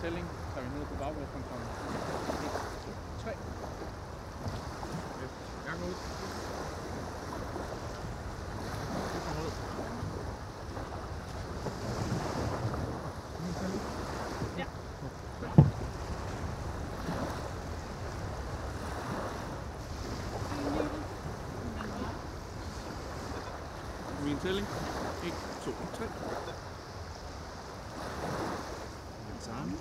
tælling, så er vi nede på bagbordskontrollen. 1, 2, 3. Jeg går ud. Du kommer ud. Ja. Min tælling. 1, 2, 3. Den samme.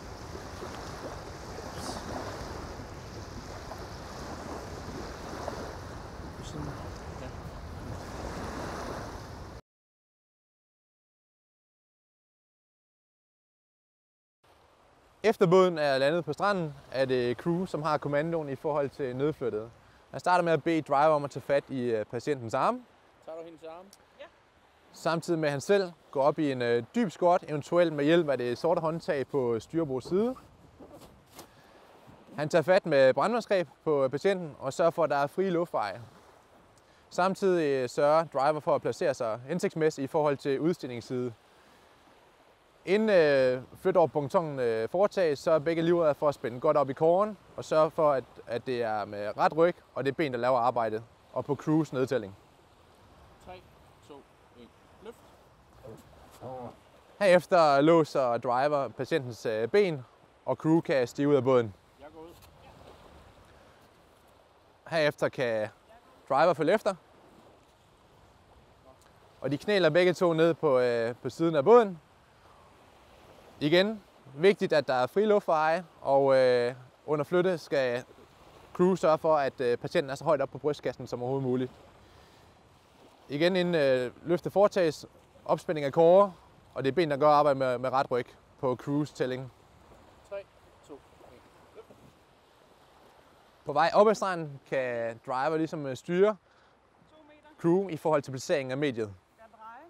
Ja. Efter båden er landet på stranden, er det crew, som har kommandoen i forhold til nødflyttet. Jeg starter med at bede driver om at tage fat i patientens arme. Tager du hendes arme? Ja. Samtidig med at han selv går op i en dyb squat, eventuelt med hjælp af det sorte håndtag på styrbords side. Han tager fat med brandmandsgreb på patienten og sørger for, at der er frie luftveje. Samtidig sørger driver for at placere sig hensigtsmæssigt i forhold til udstillingsside. Inden flytoverpunktionen foretages, så er begge livredder for at spænde godt op i kåren og sørge for, at det er med ret ryg, og det er ben, der laver arbejdet, og på crews nedtælling. 3, 2, 1. Løft. Herefter låser driver patientens ben, og crew kan stige ud af båden. Jeg går ud. Herefter kan driver følge efter, og de knæler begge to ned på siden af båden. Igen, vigtigt, at der er fri luftveje, og under flytte skal crew sørge for, at patienten er så højt op på brystkassen som overhovedet muligt. Igen, inden løftet foretages, opspænding af kåre, og det er ben, der gør arbejde med ret ryg på crews tælling. 3, 2, 1. Løft. På vej op ad stranden kan driver ligesom styre 2 meter. crew i forhold til placeringen af mediet. Skal jeg dreje?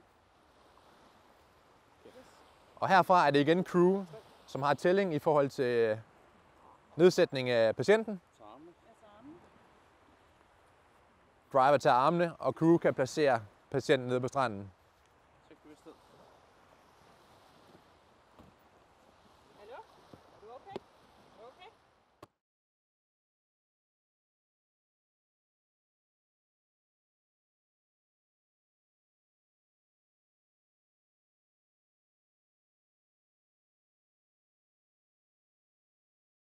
Og herfra er det igen crew, som har tælling i forhold til nedsætning af patienten. Arme. Jeg tager armen. Driver tager armene, og crew kan placere patienten nede på stranden. Tjek bevidsthed. Hallo? Er du okay? Er du okay?